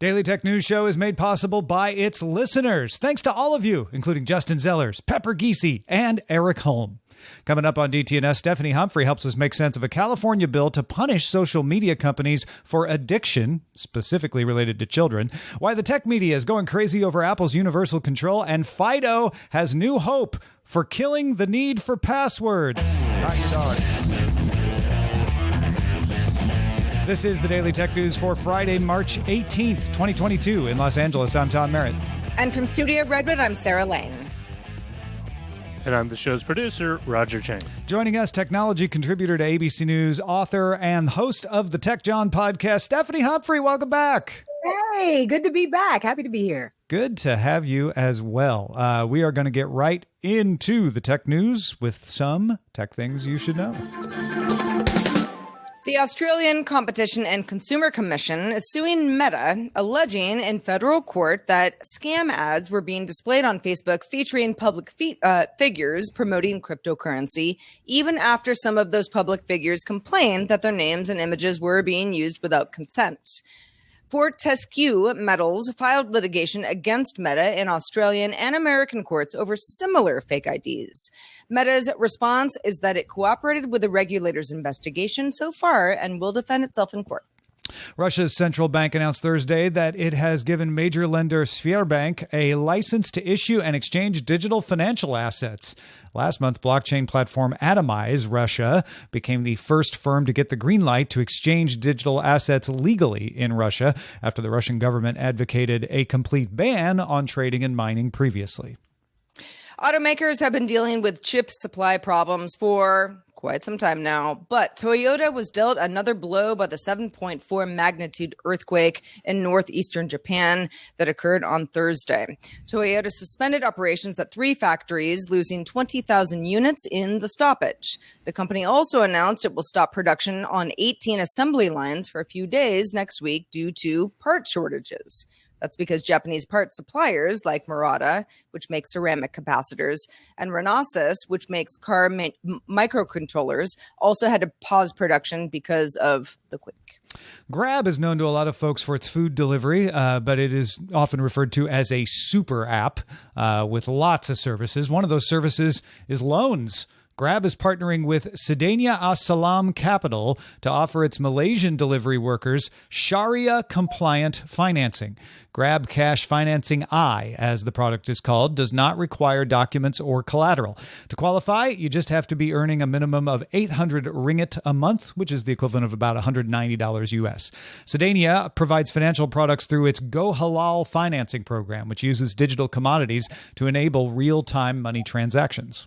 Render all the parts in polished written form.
Daily Tech News Show is made possible by its listeners. Thanks to all of you, including Justin Zellers, Pepper Giese, and Eric Holm. Coming up on DTNS, Stephanie Humphrey helps us make sense of a California bill to punish social media companies for addiction, specifically related to children, why the tech media is going crazy over Apple's universal control, and Fido has new hope for killing the need for passwords. Not your dog. This is the Daily Tech News for Friday, March 18th, 2022. In Los Angeles, I'm Tom Merritt. And from Studio Redwood, I'm Sarah Lane. And I'm the show's producer, Roger Chang. Joining us, technology contributor to ABC News, author, and host of the Tech John podcast, Stephanie Humphrey. Welcome back. Hey, good to be back. Happy to be here. Good to have you as well. We are going to get right into the tech news with some tech things you should know. The Australian Competition and Consumer Commission is suing Meta, alleging in federal court that scam ads were being displayed on Facebook featuring public figures promoting cryptocurrency, even after some of those public figures complained that their names and images were being used without consent. Fortescue Metals filed litigation against Meta in Australian and American courts over similar fake IDs. Meta's response is that it cooperated with the regulator's investigation so far and will defend itself in court. Russia's central bank announced Thursday that it has given major lender Sberbank a license to issue and exchange digital financial assets. Last month, blockchain platform Atomize Russia became the first firm to get the green light to exchange digital assets legally in Russia after the Russian government advocated a complete ban on trading and mining previously. Automakers have been dealing with chip supply problems for quite some time now, but Toyota was dealt another blow by the 7.4 magnitude earthquake in northeastern Japan that occurred on Thursday. Toyota suspended operations at 3 factories, losing 20,000 units in the stoppage. The company also announced it will stop production on 18 assembly lines for a few days next week due to part shortages. That's because Japanese part suppliers like Murata, which makes ceramic capacitors, and Renesas, which makes car microcontrollers, also had to pause production because of the quake. Grab is known to a lot of folks for its food delivery, but it is often referred to as a super app with lots of services. One of those services is loans. Grab is partnering with Sedania As-Salam Capital to offer its Malaysian delivery workers Sharia-compliant financing. Grab Cash Financing I, as the product is called, does not require documents or collateral. To qualify, you just have to be earning a minimum of 800 ringgit a month, which is the equivalent of about $190 US. Sedania provides financial products through its Go Halal financing program, which uses digital commodities to enable real-time money transactions.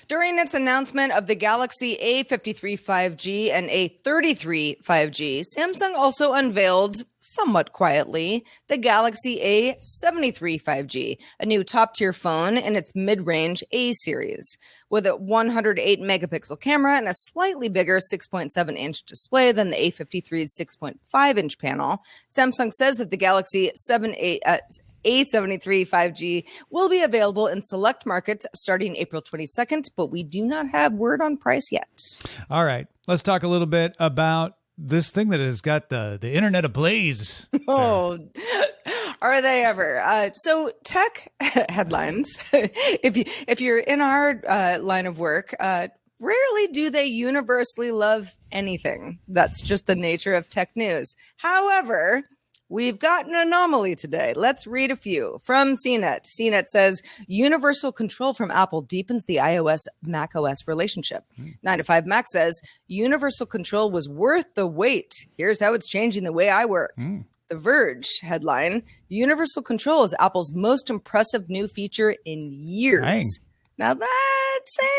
During its announcement of the Galaxy A53 5G and A33 5G, Samsung also unveiled, somewhat quietly, the Galaxy A73 5G, a new top-tier phone in its mid-range A series. With a 108 megapixel camera and a slightly bigger 6.7-inch display than the A53's 6.5-inch panel, Samsung says that the Galaxy A73 5G will be available in select markets starting April 22nd, but we do not have word on price yet. All right, let's talk a little bit about this thing that has got the internet ablaze. Oh, are they ever? So tech headlines, if you're in our line of work, rarely do they universally love anything. That's just the nature of tech news. However, we've got an anomaly today. Let's read a few from CNET. CNET says, universal control from Apple deepens the iOS-macOS relationship. 9to5Mac says, universal control was worth the wait. Here's how it's changing the way I work. The Verge headline, universal control is Apple's most impressive new feature in years. Dang. Now that's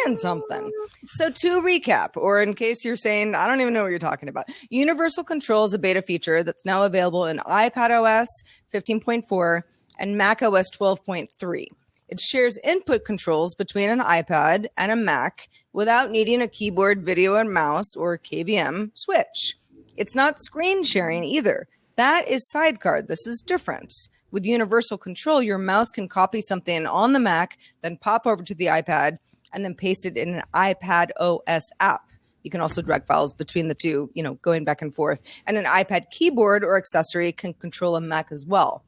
saying something. So to recap, or in case you're saying, I don't even know what you're talking about, Universal Control is a beta feature that's now available in iPadOS 15.4 and macOS 12.3. It shares input controls between an iPad and a Mac without needing a keyboard, video, and mouse, or KVM switch. It's not screen sharing either. That is Sidecar. This is different. With Universal Control, your mouse can copy something on the Mac, then pop over to the iPad, and then paste it in an iPad OS app. You can also drag files between the two, going back and forth. And an iPad keyboard or accessory can control a Mac as well.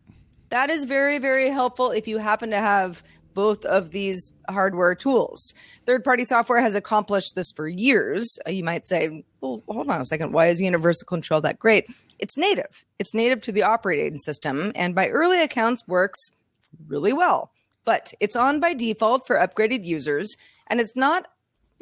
That is very, very helpful if you happen to have both of these hardware tools. Third-party software has accomplished this for years. You might say, well, hold on a second. Why is universal control that great? It's native. It's native to the operating system, and by early accounts works really well. But it's on by default for upgraded users, and it's not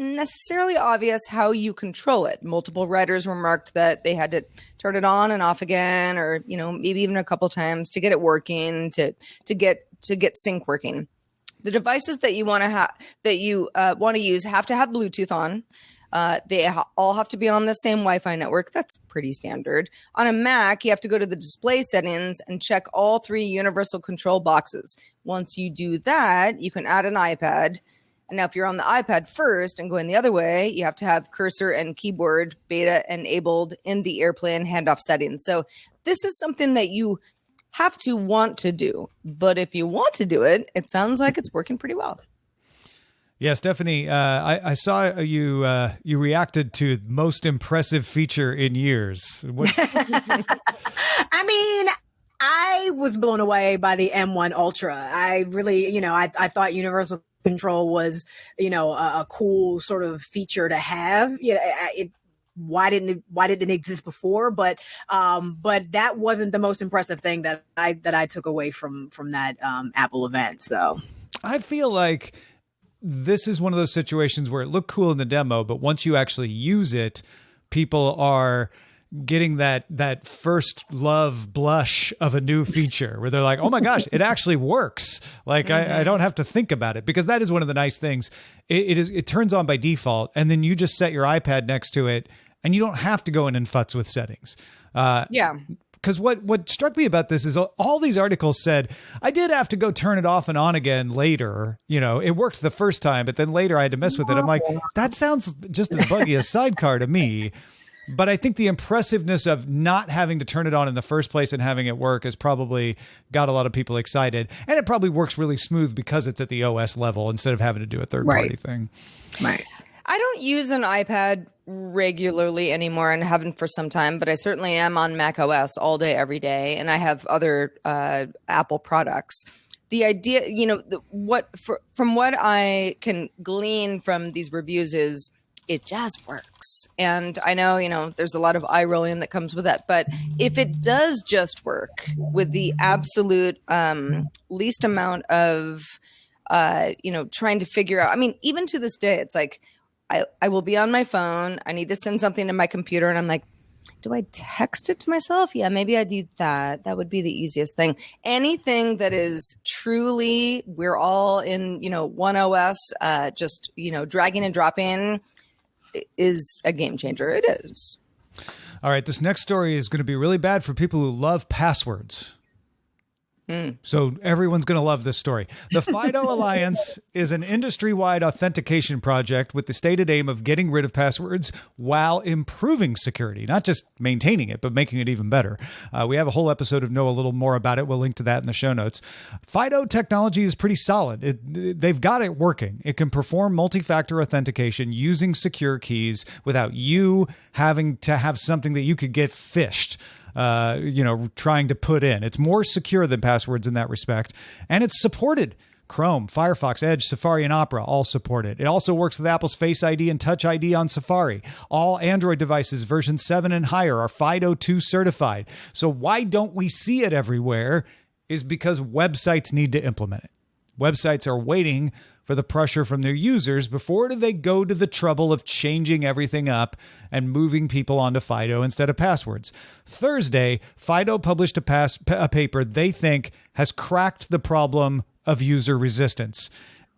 necessarily obvious how you control it. Multiple writers remarked that they had to turn it on and off again, or maybe even a couple times to get it working, to get sync working. The devices that you want to use have to have Bluetooth on. They all have to be on the same Wi-Fi network. That's pretty standard. On a Mac, you have to go to the display settings and check all 3 universal control boxes. Once you do that, you can add an iPad. And now if you're on the iPad first and going the other way, you have to have cursor and keyboard beta enabled in the AirPlay and handoff settings. So this is something that you have to want to do. But if you want to do it, it sounds like it's working pretty well. Yeah, Stephanie, I saw you reacted to most impressive feature in years. I mean, I was blown away by the M1 Ultra. I really, I thought universal control was, a cool sort of feature to have. Why didn't it exist before? But that wasn't the most impressive thing that I took away from that Apple event. So I feel like this is one of those situations where it looked cool in the demo, but once you actually use it, people are getting that first love blush of a new feature where they're like, oh my gosh, it actually works. Like I don't have to think about it, because that is one of the nice things. It turns on by default, and then you just set your iPad next to it and you don't have to go in and futz with settings. Because what struck me about this is all these articles said, I did have to go turn it off and on again later. It worked the first time, but then later I had to mess with it. I'm like, that sounds just as buggy as Sidecar to me. But I think the impressiveness of not having to turn it on in the first place and having it work has probably got a lot of people excited. And it probably works really smooth because it's at the OS level instead of having to do a third-party thing. Right. I don't use an iPad regularly anymore and haven't for some time, but I certainly am on Mac OS all day, every day. And I have other Apple products. The idea, from what I can glean from these reviews is it just works. And I know, there's a lot of eye rolling that comes with that. But if it does just work with the absolute least amount of, trying to figure out, even to this day, it's like, I will be on my phone. I need to send something to my computer. And I'm like, do I text it to myself? Yeah, maybe I do that. That would be the easiest thing. Anything that is truly, we're all in, one OS, just, dragging and dropping is a game changer. It is. All right. This next story is going to be really bad for people who love passwords. So everyone's going to love this story. The Fido Alliance is an industry-wide authentication project with the stated aim of getting rid of passwords while improving security, not just maintaining it, but making it even better. We have a whole episode of Know a Little More about it. We'll link to that in the show notes. Fido technology is pretty solid. They've got it working. It can perform multi-factor authentication using secure keys without you having to have something that you could get phished. Trying to put in. It's more secure than passwords in that respect. And it's supported. Chrome, Firefox, Edge, Safari, and Opera all support it. It also works with Apple's Face ID and Touch ID on Safari. All Android devices version 7 and higher are FIDO2 certified. So why don't we see it everywhere is because websites need to implement it. Websites are waiting for the pressure from their users before they go to the trouble of changing everything up and moving people onto Fido instead of passwords. Thursday, Fido published a paper they think has cracked the problem of user resistance.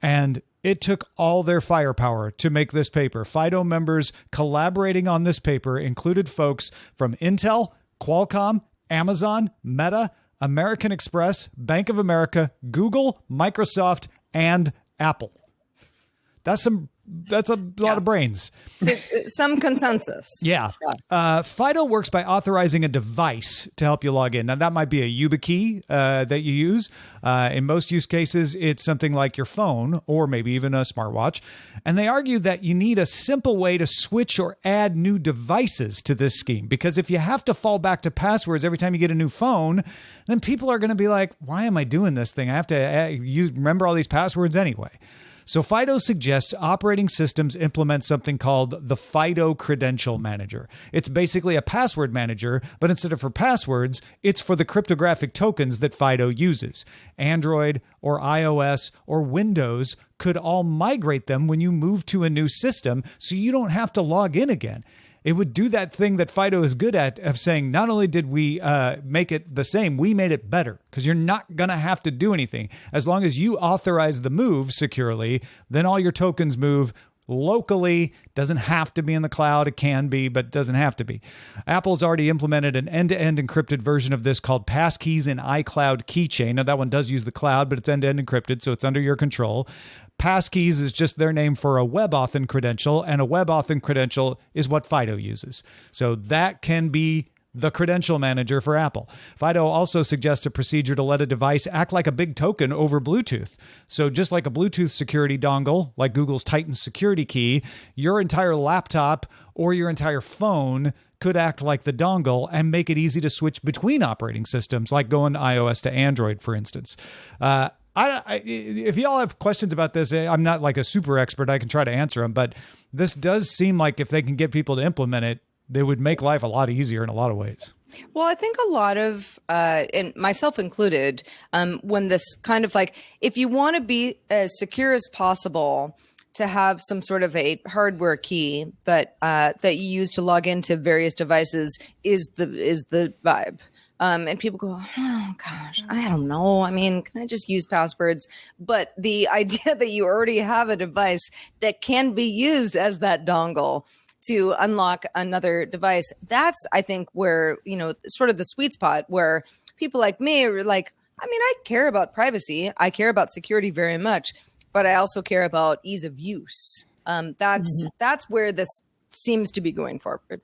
And it took all their firepower to make this paper. Fido members collaborating on this paper included folks from Intel, Qualcomm, Amazon, Meta, American Express, Bank of America, Google, Microsoft, and Apple. That's some That's a lot of brains. So, some consensus. Yeah. Fido works by authorizing a device to help you log in. Now, that might be a YubiKey that you use. In most use cases, it's something like your phone or maybe even a smartwatch. And they argue that you need a simple way to switch or add new devices to this scheme. Because if you have to fall back to passwords every time you get a new phone, then people are going to be like, why am I doing this thing? I have to remember all these passwords anyway. So Fido suggests operating systems implement something called the Fido Credential Manager. It's basically a password manager, but instead of for passwords, it's for the cryptographic tokens that Fido uses. Android or iOS or Windows could all migrate them when you move to a new system, so you don't have to log in again. It would do that thing that Fido is good at of saying, not only did we make it the same, we made it better, because you're not going to have to do anything. As long as you authorize the move securely, then all your tokens move locally. Doesn't have to be in the cloud. It can be, but it doesn't have to be. Apple's already implemented an end-to-end encrypted version of this called Passkeys in Icloud Keychain. Now, that one does use the cloud, but it's end-to-end encrypted, so it's under your control. Passkeys is just their name for a WebAuthn credential, and a WebAuthn credential is what Fido uses. So that can be the credential manager for Apple. Fido also suggests a procedure to let a device act like a big token over Bluetooth. So just like a Bluetooth security dongle, like Google's Titan security key, your entire laptop or your entire phone could act like the dongle and make it easy to switch between operating systems, like going iOS to Android, for instance. If y'all have questions about this, I'm not like a super expert. I can try to answer them, but this does seem like if they can get people to implement it, they would make life a lot easier in a lot of ways. Well, I think a lot of, and myself included, when this kind of like, if you want to be as secure as possible, to have some sort of a hardware key that you use to log into various devices is the vibe. And people go, oh gosh, I don't know. I mean, can I just use passwords? But the idea that you already have a device that can be used as that dongle to unlock another device, that's, I think, where, sort of the sweet spot where people like me are like, I mean, I care about privacy. I care about security very much, but I also care about ease of use. That's where this seems to be going forward.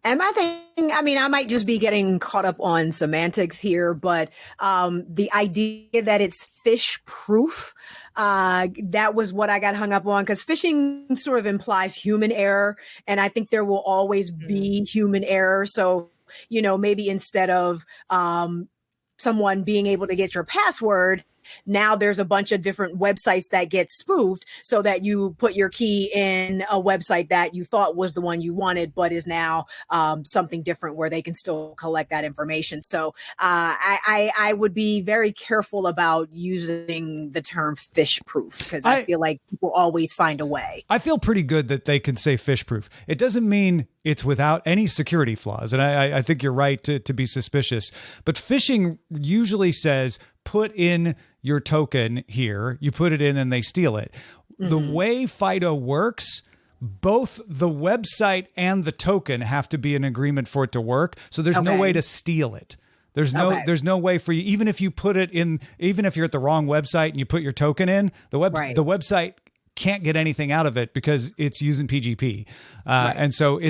And I might just be getting caught up on semantics here, but the idea that it's phish proof, that was what I got hung up on, because phishing sort of implies human error. And I think there will always be human error. So, maybe instead of someone being able to get your password, now there's a bunch of different websites that get spoofed so that you put your key in a website that you thought was the one you wanted, but is now something different where they can still collect that information. So I would be very careful about using the term phish proof, because I feel like people always find a way. I feel pretty good that they can say phish proof. It doesn't mean it's without any security flaws. And I think you're right to be suspicious. But phishing usually says, put in your token here, you put it in and they steal it. Mm-hmm. The way Fido works, both the website and the token have to be in agreement for it to work. So there's no way to steal it. There's no way for you, even if you put it in, even if you're at the wrong website and you put your token in, the website can't get anything out of it because it's using PGP. And so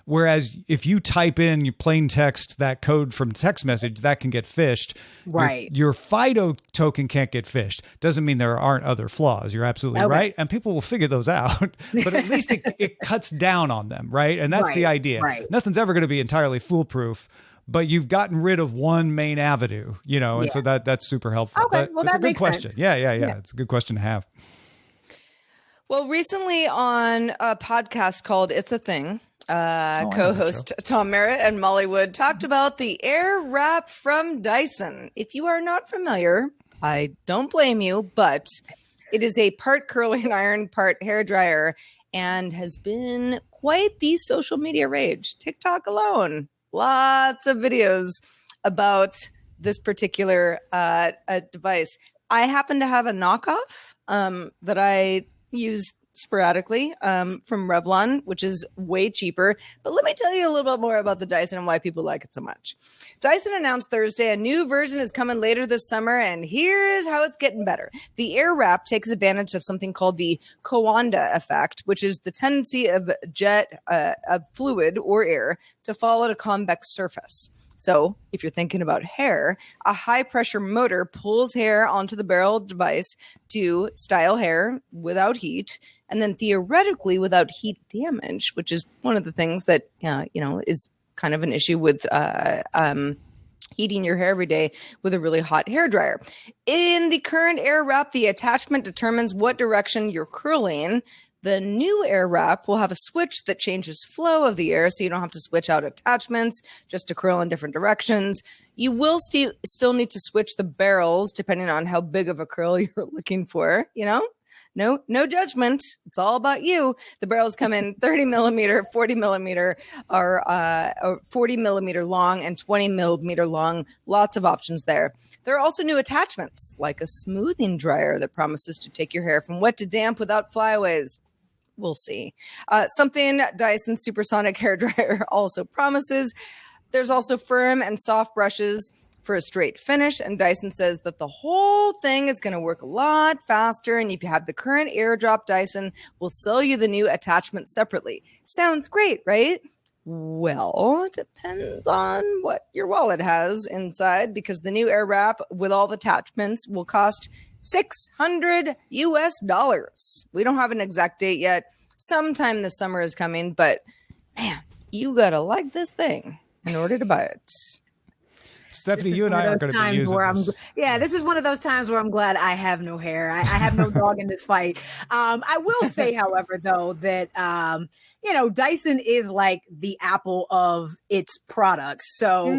whereas if you type in your plain text, that code from text message, that can get phished. Right. Your Fido token can't get phished. Doesn't mean there aren't other flaws. You're absolutely right. And people will figure those out, but at least it cuts down on them. Right. And that's the idea. Right. Nothing's ever going to be entirely foolproof, but you've gotten rid of one main avenue, and so that's super helpful. Okay. Well, that's a good question. Sense. Yeah. It's a good question to have. Well, recently on a podcast called It's a Thing, co-host Tom Merritt and Molly Wood talked about the Air Wrap from Dyson. If you are not familiar, I don't blame you, but it is a part curling iron, part hair dryer, and has been quite the social media rage. TikTok alone, lots of videos about this particular device. I happen to have a knockoff that I use sporadically from Revlon, which is way cheaper. But let me tell you a little bit more about the Dyson and why people like it so much. Dyson announced Thursday a new version is coming later this summer, and here is how it's getting better. The Airwrap takes advantage of something called the Coanda effect, which is the tendency of of fluid or air to fall at a convex surface. So if you're thinking about hair, a high pressure motor pulls hair onto the barrel device to style hair without heat, and then theoretically without heat damage, which is one of the things that, is kind of an issue with heating your hair every day with a really hot hair dryer. In the current Airwrap, the attachment determines what direction you're curling. The new Airwrap will have a switch that changes flow of the air, so you don't have to switch out attachments just to curl in different directions. You will still need to switch the barrels depending on how big of a curl you're looking for, No judgment. It's all about you. The barrels come in 30 millimeter, 40 millimeter, or 40 millimeter long and 20 millimeter long. Lots of options there. There are also new attachments, like a smoothing dryer that promises to take your hair from wet to damp without flyaways. We'll see. Something Dyson Supersonic Hairdryer also promises. There's also firm and soft brushes for a straight finish, and Dyson says that the whole thing is going to work a lot faster, and if you have the current AirDrop Dyson, we'll sell you the new attachment separately. Sounds great, right? Well, it depends on what your wallet has inside, because the new Airwrap with all the attachments will cost $600 US. We don't have an exact date yet. Sometime this summer is coming, but man, you gotta like this thing in order to buy it. Stephanie, you and I are going to be using this. This is one of those times where I'm glad I have no hair. I have no dog in this fight. I will say, however, though, that Dyson is like the Apple of its products. So,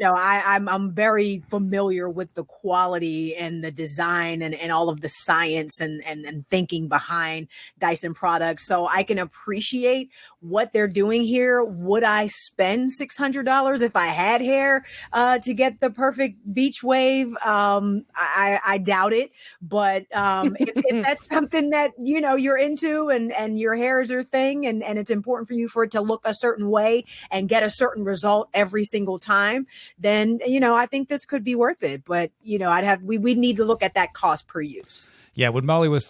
I'm very familiar with the quality and the design and all of the science and thinking behind Dyson products. So I can appreciate what they're doing here. Would I spend $600 if I had hair to get the perfect beach wave? I doubt it. But if that's something that, you're into and your hair is your thing and it's important for you for it to look a certain way and get a certain result every single time, then, I think this could be worth it. But, we'd need to look at that cost per use. Yeah, when Molly was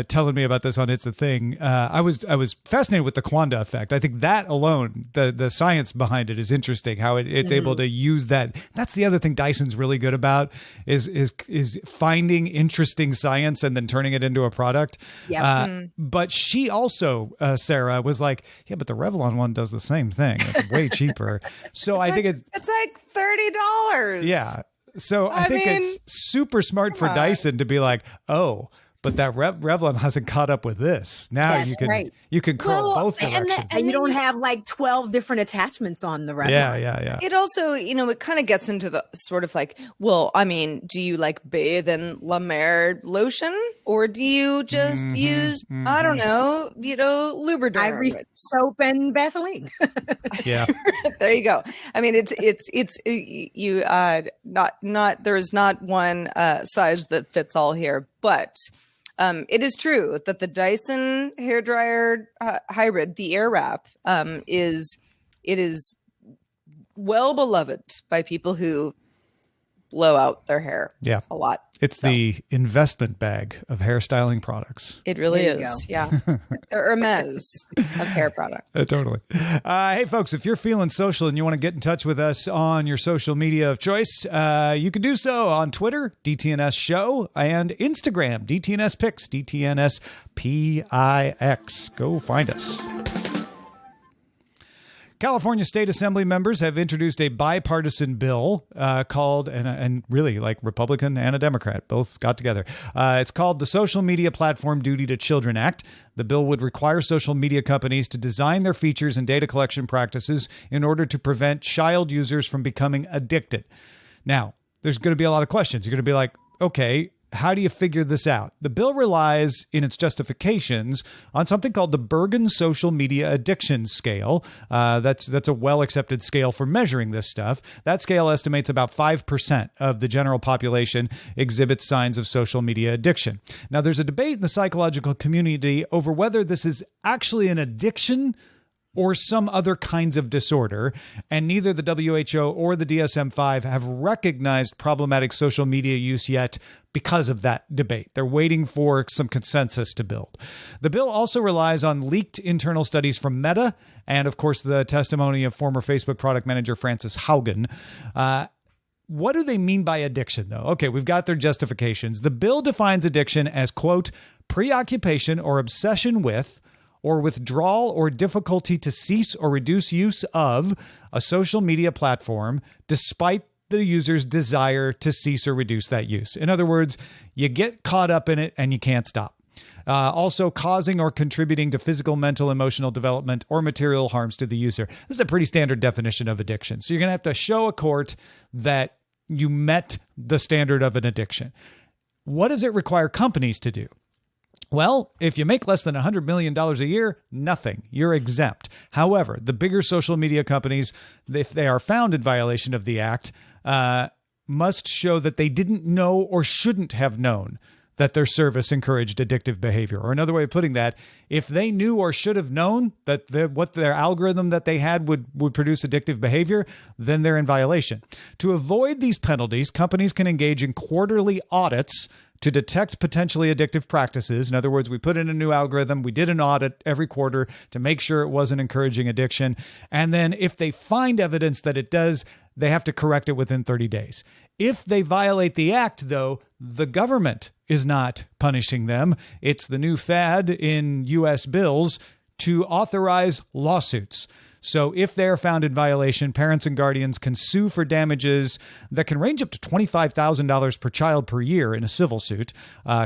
telling me about this on It's a Thing, I was fascinated with the Coanda effect. I think that alone, the science behind it is interesting. How it's able to use that. That's the other thing Dyson's really good about is finding interesting science and then turning it into a product. Yeah. But she also, Sarah, was like, yeah, but the Revlon one does the same thing. It's way cheaper. So I think it's like $30. Yeah. So I think it's super smart for Dyson to be like, oh, but that Revlon hasn't caught up with this. Now you can curl both directions. And you don't have like 12 different attachments on the Revlon. Yeah. It also, it kind of gets into the sort of like, do you like bathe in La Mer lotion, or do you just use, I don't know, Lubriderm? Ivory soap and Vaseline. Yeah. There you go. I mean, there is not one size that fits all here, but it is true that the Dyson hairdryer hybrid, the Airwrap, is well beloved by people who blow out their hair a lot. It's the investment bag of hairstyling products. It really is. Yeah. Hermes of hair products. Totally. Hey, folks, if you're feeling social and you want to get in touch with us on your social media of choice, you can do so on Twitter, DTNS Show, and Instagram, DTNS Pix, DTNS PIX. Go find us. California State Assembly members have introduced a bipartisan bill called, and really like Republican and a Democrat, both got together. It's called the Social Media Platform Duty to Children Act. The bill would require social media companies to design their features and data collection practices in order to prevent child users from becoming addicted. Now, there's going to be a lot of questions. You're going to be like, okay, how do you figure this out? The bill relies in its justifications on something called the Bergen Social Media Addiction Scale. That's a well-accepted scale for measuring this stuff. That scale estimates about 5% of the general population exhibits signs of social media addiction. Now, there's a debate in the psychological community over whether this is actually an addiction or some other kinds of disorder, and neither the WHO or the DSM-5 have recognized problematic social media use yet because of that debate. They're waiting for some consensus to build. The bill also relies on leaked internal studies from Meta and, of course, the testimony of former Facebook product manager Frances Haugen. What do they mean by addiction, though? Okay, we've got their justifications. The bill defines addiction as, quote, preoccupation or obsession with, or withdrawal or difficulty to cease or reduce use of a social media platform despite the user's desire to cease or reduce that use. In other words, you get caught up in it and you can't stop. Also causing or contributing to physical, mental, emotional development or material harms to the user. This is a pretty standard definition of addiction. So you're going to have to show a court that you met the standard of an addiction. What does it require companies to do? Well, if you make less than $100 million a year, nothing. You're exempt. However, the bigger social media companies, if they are found in violation of the act, must show that they didn't know or shouldn't have known that their service encouraged addictive behavior. Or another way of putting that, if they knew or should have known that what their algorithm that they had would produce addictive behavior, then they're in violation. To avoid these penalties, companies can engage in quarterly audits to detect potentially addictive practices. In other words, we put in a new algorithm, we did an audit every quarter to make sure it wasn't encouraging addiction. And then if they find evidence that it does, they have to correct it within 30 days. If they violate the act, though, the government is not punishing them. It's the new fad in U.S. bills to authorize lawsuits. So if they're found in violation, parents and guardians can sue for damages that can range up to $25,000 per child per year in a civil suit.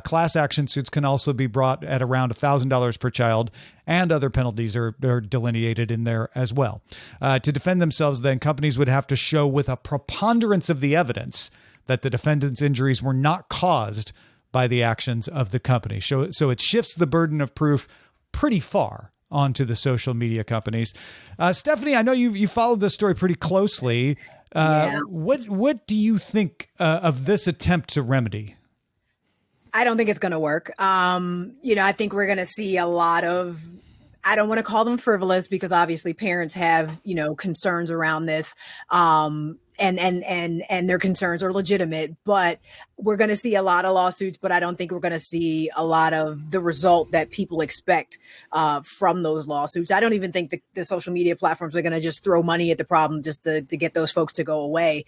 Class action suits can also be brought at around $1,000 per child, and other penalties are delineated in there as well. To defend themselves, then, companies would have to show with a preponderance of the evidence that the defendant's injuries were not caused by the actions of the company. So it shifts the burden of proof pretty far onto the social media companies. Stephanie, I know you followed this story pretty closely. What do you think of this attempt to remedy? I don't think it's going to work. I think we're going to see a lot of, I don't want to call them frivolous because obviously parents have, concerns around this. And their concerns are legitimate, but we're going to see a lot of lawsuits, but I don't think we're going to see a lot of the result that people expect from those lawsuits. I don't even think the social media platforms are going to just throw money at the problem just to get those folks to go away.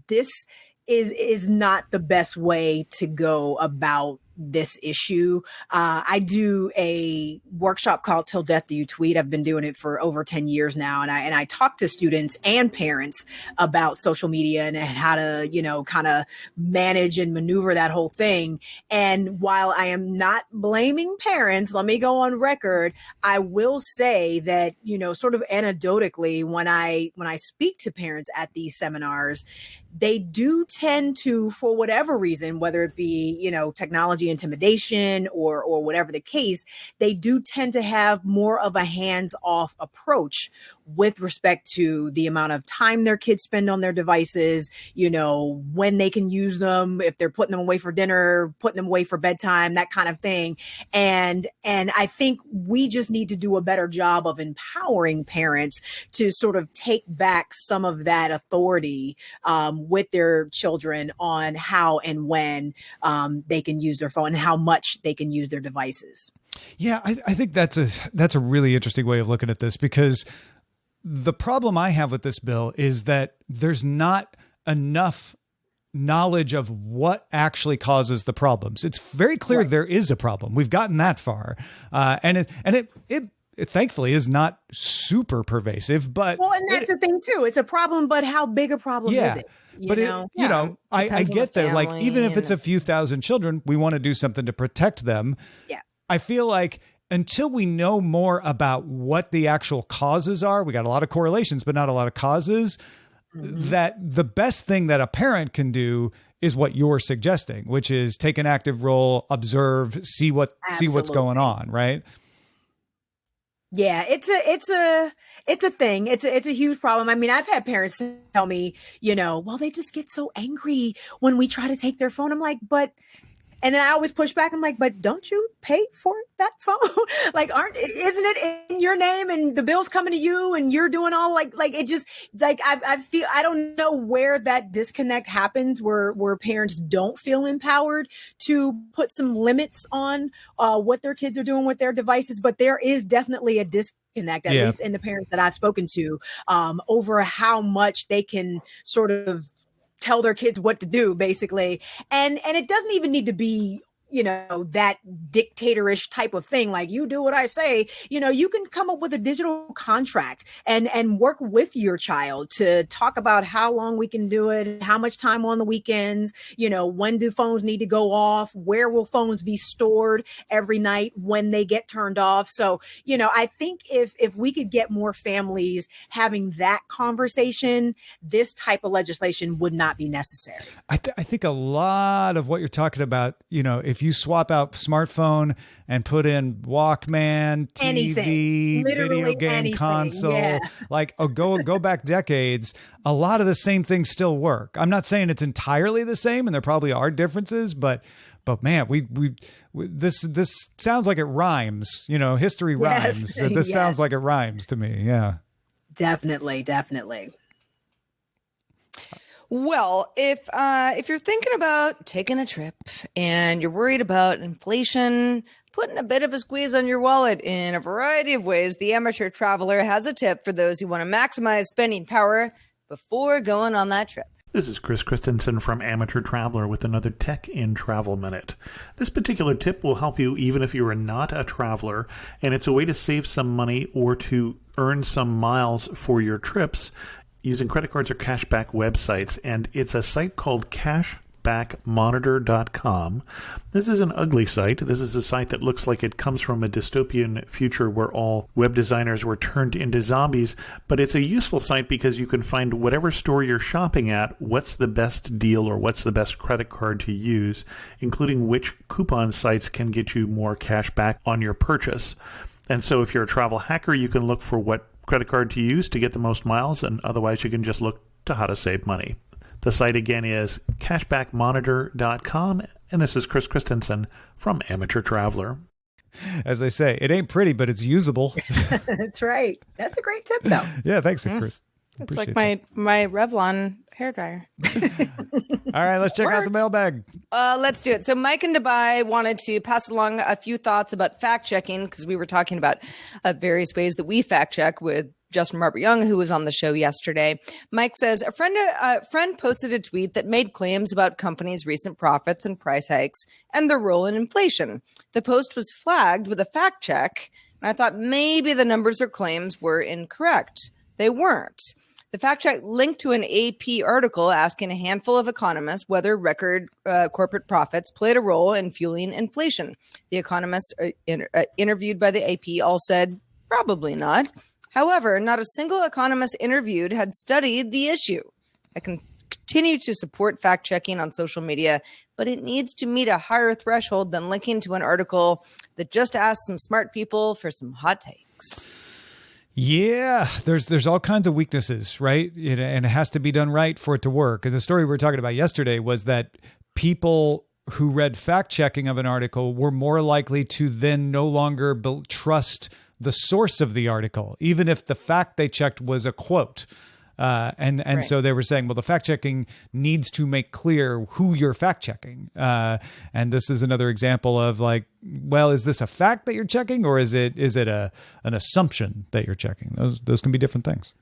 This is not the best way to go about this issue. I do a workshop called Till Death Do You Tweet. I've been doing it for over 10 years now. And I talk to students and parents about social media and how to, kind of manage and maneuver that whole thing. And while I am not blaming parents, let me go on record. I will say that, sort of anecdotally, when I speak to parents at these seminars, they do tend to, for whatever reason, whether it be, technology intimidation or whatever the case, they do tend to have more of a hands-off approach with respect to the amount of time their kids spend on their devices, when they can use them, if they're putting them away for dinner, putting them away for bedtime, that kind of thing. And I think we just need to do a better job of empowering parents to sort of take back some of that authority with their children on how and when they can use their phone and how much they can use their devices. Yeah, I think that's a really interesting way of looking at this, because the problem I have with this bill is that there's not enough knowledge of what actually causes the problems. It's very clear there is a problem. We've gotten that far. And it thankfully is not super pervasive, but and that's the thing too. It's a problem, but how big a problem is it? I get that. Like, even if it's a few thousand children, we want to do something to protect them. Yeah. I feel like until we know more about what the actual causes are, we got a lot of correlations, but not a lot of causes, that the best thing that a parent can do is what you're suggesting, which is take an active role, observe, see what's going on, right? Yeah, it's a thing. It's a huge problem. I mean, I've had parents tell me, well, they just get so angry when we try to take their phone. I'm like, and then I always push back. I'm like, but don't you pay for that phone? Like, isn't it in your name and the bill's coming to you and you're doing all like it just like, I feel, I don't know where that disconnect happens where parents don't feel empowered to put some limits on what their kids are doing with their devices. But there is definitely a disconnect, at least in the parents that I've spoken to, over how much they can sort of tell their kids what to do, basically. And it doesn't even need to be, that dictatorish type of thing. Like, you do what I say. You can come up with a digital contract and work with your child to talk about how long we can do it, how much time on the weekends, when do phones need to go off, where will phones be stored every night when they get turned off. So, I think if we could get more families having that conversation, this type of legislation would not be necessary. I think a lot of what you're talking about, if you swap out smartphone and put in Walkman, TV, video game console, go back decades, a lot of the same things still work. I'm not saying it's entirely the same, and there probably are differences, but man, this sounds like it rhymes. History rhymes. So this sounds like it rhymes to me. Yeah, definitely. Well, if you're thinking about taking a trip and you're worried about inflation putting a bit of a squeeze on your wallet in a variety of ways, the Amateur Traveler has a tip for those who want to maximize spending power before going on that trip. This is Chris Christensen from Amateur Traveler with another Tech in Travel Minute. This particular tip will help you even if you are not a traveler, and it's a way to save some money or to earn some miles for your trips using credit cards or cashback websites, and it's a site called Cashbackmonitor.com. This is an ugly site. This is a site that looks like it comes from a dystopian future where all web designers were turned into zombies, but it's a useful site because you can find whatever store you're shopping at, what's the best deal or what's the best credit card to use, including which coupon sites can get you more cash back on your purchase. And so if you're a travel hacker, you can look for what credit card to use to get the most miles, and otherwise you can just look to how to save money. The site again is Cashbackmonitor.com, and this is Chris Christensen from Amateur Traveler. As they say, it ain't pretty, but it's usable. That's right. That's a great tip, though. Yeah, thanks, Chris. It's like my Revlon hairdryer. All right, let's check out the mailbag. Let's do it. So Mike and Dubai wanted to pass along a few thoughts about fact checking, because we were talking about various ways that we fact check with Justin Robert Young, who was on the show yesterday. Mike says a friend posted a tweet that made claims about companies' recent profits and price hikes and their role in inflation. The post was flagged with a fact check, and I thought maybe the numbers or claims were incorrect. They weren't. The fact check linked to an AP article asking a handful of economists whether record corporate profits played a role in fueling inflation. The economists interviewed by the AP all said probably not. However, not a single economist interviewed had studied the issue. I can continue to support fact checking on social media, but it needs to meet a higher threshold than linking to an article that just asks some smart people for some hot takes. Yeah, there's all kinds of weaknesses, right? And it has to be done right for it to work. And the story we were talking about yesterday was that people who read fact checking of an article were more likely to then no longer trust the source of the article, even if the fact they checked was a quote. And right. So they were saying, well, the fact checking needs to make clear who you're fact checking. And this is another example of like, well, is this a fact that you're checking, or is it an assumption that you're checking? Those can be different things.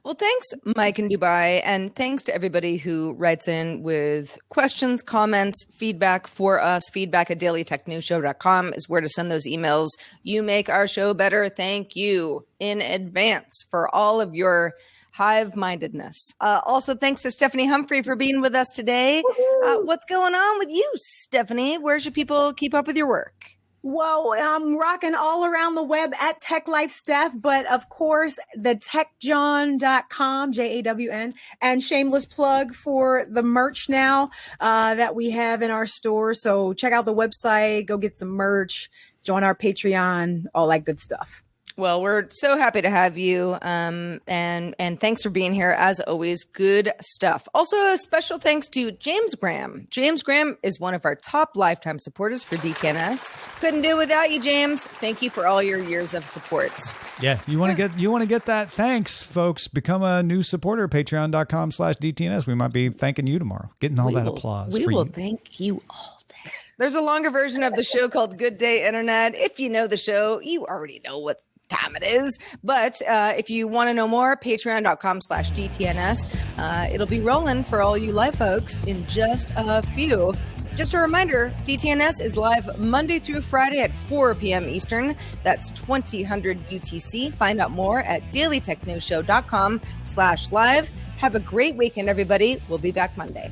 Well, thanks, Mike in Dubai, and thanks to everybody who writes in with questions, comments, feedback for us. Feedback at dailytechnewsshow.com is where to send those emails. You make our show better. Thank you in advance for all of your hive-mindedness. Also, thanks to Stephanie Humphrey for being with us today. What's going on with you, Stephanie? Where should people keep up with your work? Well, I'm rocking all around the web at Tech Life Steph, but of course, the techjawn.com, JAWN, and shameless plug for the merch now that we have in our store. So check out the website, go get some merch, join our Patreon, all that good stuff. Well, we're so happy to have you, and thanks for being here. As always, good stuff. Also, a special thanks to James Graham. James Graham is one of our top lifetime supporters for DTNS. Couldn't do it without you, James. Thank you for all your years of support. Yeah, you want to get that? Thanks, folks. Become a new supporter. Patreon.com/DTNS. We might be thanking you tomorrow, getting all that applause. We will thank you all day. There's a longer version of the show called Good Day Internet. If you know the show, you already know what time it is, but if you want to know more, patreon.com/DTNS. It'll be rolling for all you live folks in just a few. Just a reminder, DTNS is live Monday through Friday at 4 p.m. Eastern. That's 2000 UTC. Find out more at dailytechnewsshow.com/live. Have a great weekend, everybody. We'll be back Monday.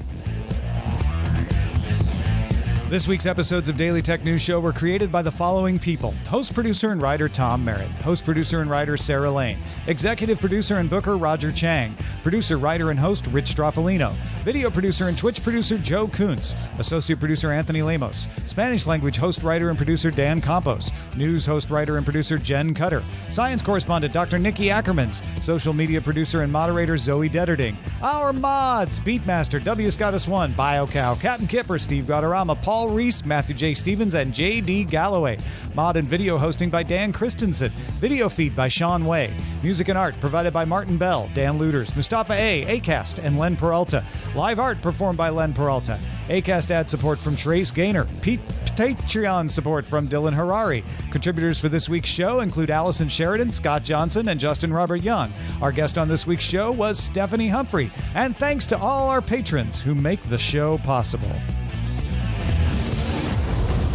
This week's episodes of Daily Tech News Show were created by the following people. Host, producer, and writer Tom Merritt. Host, producer, and writer Sarah Lane. Executive producer and booker Roger Chang. Producer, writer, and host Rich Straffolino. Video producer and Twitch producer Joe Kuntz. Associate producer Anthony Lemos. Spanish language host, writer, and producer Dan Campos. News host, writer, and producer Jen Cutter. Science correspondent Dr. Nikki Ackermans. Social media producer and moderator Zoe Detterding. Our mods, Beatmaster W. Scottus1, BioCow, Captain Kipper, Steve Gauderama, Paul Reese, Matthew J. Stevens, and J.D. Galloway. Mod and video hosting by Dan Christensen. Video feed by Sean Way. Music and art provided by Martin Bell, Dan Luders, Mustafa A., Acast, and Len Peralta. Live art performed by Len Peralta. Acast ad support from Trace Gaynor. Patreon support from Dylan Harari. Contributors for this week's show include Allison Sheridan, Scott Johnson, and Justin Robert Young. Our guest on this week's show was Stephanie Humphrey. And thanks to all our patrons who make the show possible.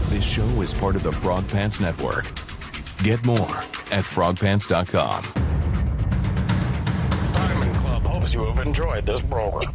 This show is part of the Frog Pants Network. Get more at frogpants.com. Diamond Club hopes you have enjoyed this program.